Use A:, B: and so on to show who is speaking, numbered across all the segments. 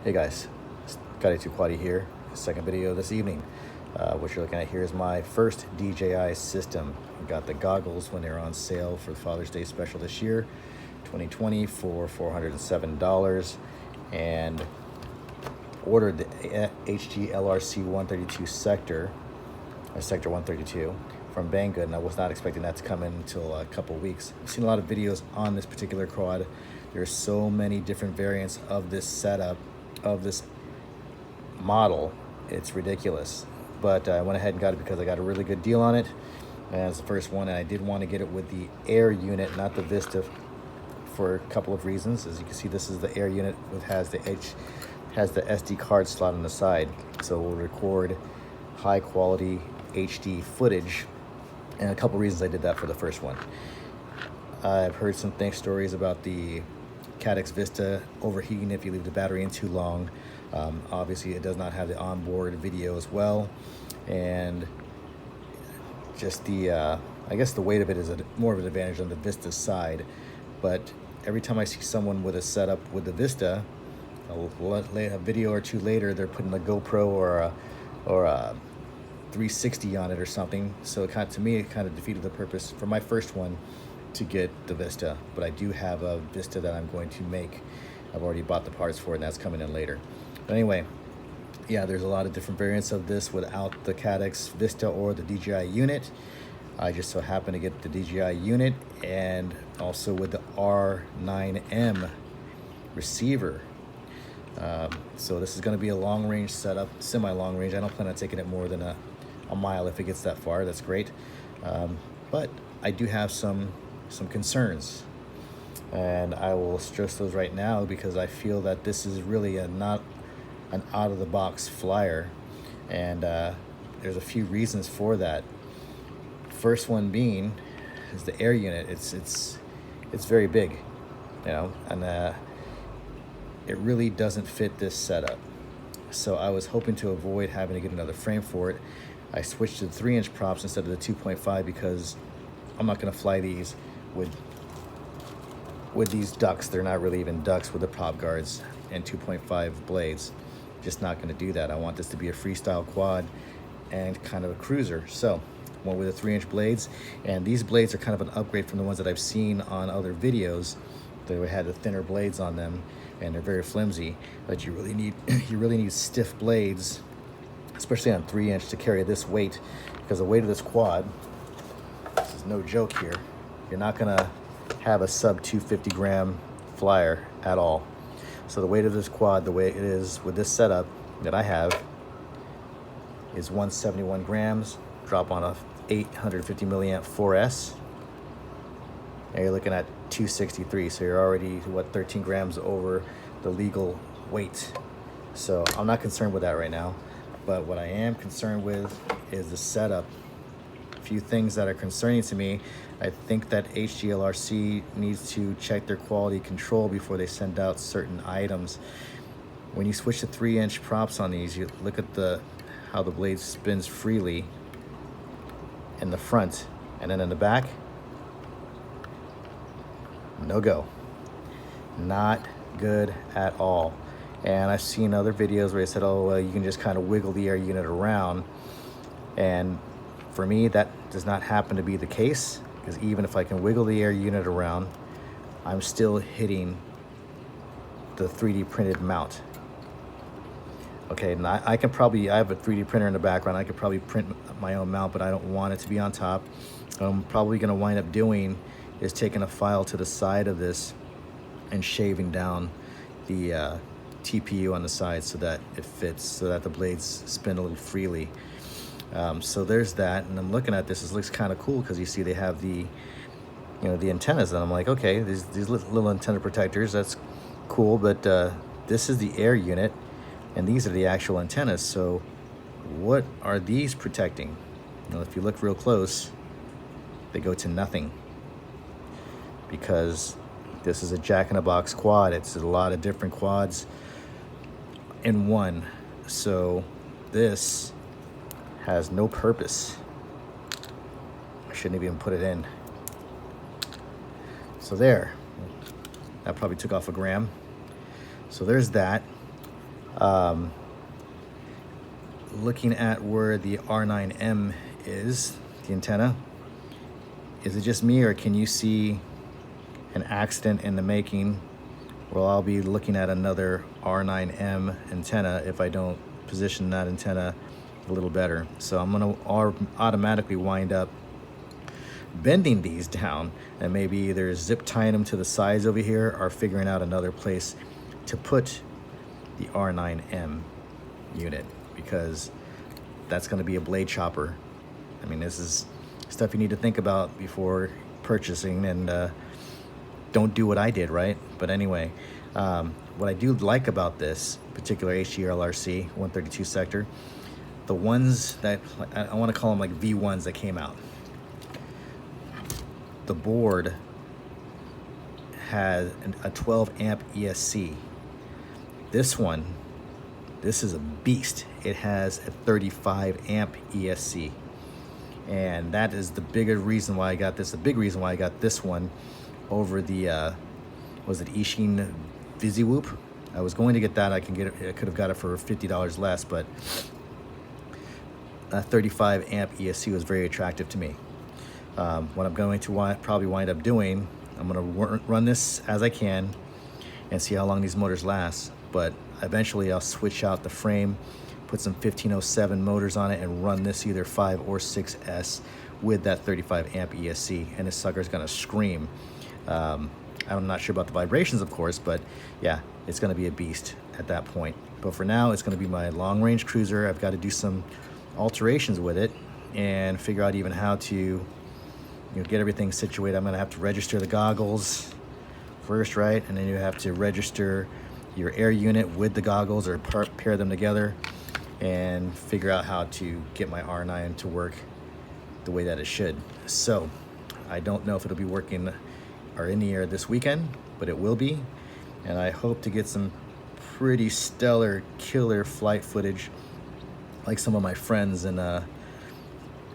A: Hey guys, Got the DJI here. Second video this evening. What you're looking at here is my first DJI system. I got the goggles when they were on sale for the Father's Day special this year, 2020, for $407, and ordered the HGLRC 132 Sector, or Sector 132, from Banggood, and I was not expecting that to come in until a couple weeks. I've seen a lot of videos on this particular quad. There's so many different variants of this setup, of this model. It's ridiculous, but I went ahead and got it because I got a really good deal on it, and it's the first one, and I did want to get it with the Air Unit, not the Vista, for a couple of reasons. As you can see, this is the Air Unit, which has the SD card slot on the side, so it will record high quality HD footage, and a couple reasons I did that for the first one. I've heard some stories about the Caddx Vista overheating if you leave the battery in too long. Obviously it does not have the onboard video as well, and just the I guess the weight of it is more of an advantage on the Vista side. But every time I see someone with a setup with the Vista, a video or two later, they're putting a GoPro or a 360 on it or something. So it to me it kind of defeated the purpose for my first one to get the Vista. But I do have a Vista that I'm going to make. I've already bought the parts for it, and that's coming in later. But anyway, yeah, there's a lot of different variants of this without the Caddx Vista or the DJI Unit. I just so happen to get the DJI Unit, and also with the R9M receiver. So this is going to be a long-range setup, semi-long range. I don't plan on taking it more than a mile. If it gets that far, that's great. But I do have some concerns, and I will stress those right now because I feel that this is really not an out-of-the-box flyer, and there's a few reasons for that. First one being is the Air Unit. It's very big, you know, and it really doesn't fit this setup. So I was hoping to avoid having to get another frame for it. I switched to the 3-inch props instead of the 2.5 because I'm not going to fly these with these ducks. They're not really even ducks with the prop guards and 2.5 blades. Just not going to do that. I want this to be a freestyle quad and kind of a cruiser. So went with the 3-inch blades, and these blades are kind of an upgrade from the ones that I've seen on other videos. They had the thinner blades on them, and they're very flimsy. But you really need stiff blades, especially on 3-inch, to carry this weight, because the weight of this quad, this is no joke here. You're not gonna have a sub 250 gram flyer at all. So the weight of this quad, the way it is with this setup that I have, is 171 grams. Drop on a 850 milliamp 4S, and you're looking at 263. So you're already, what, 13 grams over the legal weight. So I'm not concerned with that right now. But what I am concerned with is the setup. A few things that are concerning to me. I think that HGLRC needs to check their quality control before they send out certain items. When you switch to 3-inch props on these, you look at how the blade spins freely in the front, and then in the back, no go. Not good at all. And I've seen other videos where they said, oh, well, you can just kind of wiggle the Air Unit around. And for me, that does not happen to be the case, because even if I can wiggle the Air Unit around, I'm still hitting the 3D printed mount. Okay, and I have a 3D printer in the background. I could probably print my own mount, but I don't want it to be on top. What I'm probably going to wind up doing is taking a file to the side of this and shaving down the TPU on the side so that it fits, so that the blades spin a little freely. So there's that, and I'm looking at this. It looks kind of cool because you see they have the antennas, and I'm like, okay, these little antenna protectors, that's cool, but this is the Air Unit, and these are the actual antennas. So what are these protecting? If you look real close, they go to nothing, because this is a jack-in-a-box quad. It's a lot of different quads in one. So this has no purpose. I shouldn't have even put it in. So there, that probably took off a gram. So there's that. Looking at where the R9M is, the antenna, is it just me, or can you see an accident in the making? Well, I'll be looking at another R9M antenna if I don't position that antenna a little better. So I'm gonna automatically wind up bending these down and maybe either zip tying them to the sides over here or figuring out another place to put the R9M unit, because that's going to be a blade chopper. I mean, this is stuff you need to think about before purchasing, and don't do what I did, right? But anyway, what I do like about this particular HGLRC 132 sector, the ones that I want to call them like V1s that came out, the board had a 12 amp ESC. This one, this is a beast. It has a 35 amp ESC. And that is the bigger reason why I got this, the big reason why I got this one over the, was it Ishin VisiWhoop? I was going to get that. I could have got it for $50 less, but a 35 amp ESC was very attractive to me. What I'm going to probably wind up doing, I'm going to run this as I can and see how long these motors last. But eventually I'll switch out the frame, put some 1507 motors on it, and run this either 5 or 6S with that 35 amp ESC, and this sucker's going to scream. I'm not sure about the vibrations, of course, but yeah, it's going to be a beast at that point. But for now, it's going to be my long-range cruiser. I've got to do some alterations with it and figure out even how to get everything situated. I'm going to have to register the goggles first, right? And then you have to register your air unit with the goggles, or pair them together, and figure out how to get my R9 to work the way that it should. So I don't know if it'll be working or in the air this weekend, but it will be. And I hope to get some pretty stellar killer flight footage like some of my friends in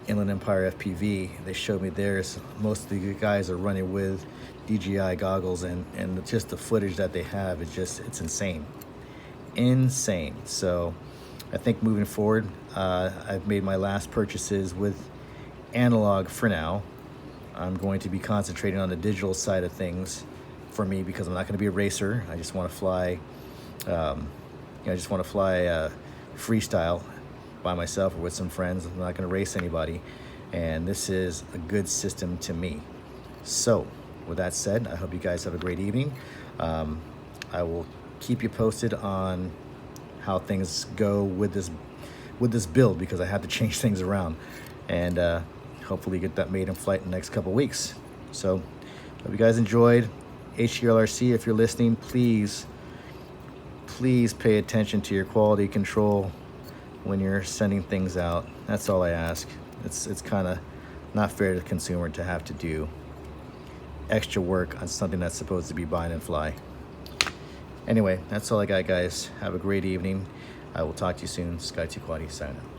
A: Inland Empire FPV. They showed me theirs. Most of the guys are running with DJI goggles, and just the footage that they have, it's insane. So I think moving forward, I've made my last purchases with analog for now. I'm going to be concentrating on the digital side of things for me, because I'm not going to be a racer. I just want to fly, freestyle by myself or with some friends. I'm not going to race anybody, and this is a good system to me. So with that said, I hope you guys have a great evening. I will keep you posted on how things go with this build, because I have to change things around, and hopefully get that made in flight in the next couple weeks. So hope you guys enjoyed. HGLRC, if you're listening, please pay attention to your quality control when you're sending things out. That's all I ask. It's kind of not fair to the consumer to have to do extra work on something that's supposed to be bind and fly. Anyway, that's all I got, guys. Have a great evening. I will talk to you soon. Sky 2 Quaddy, signing out.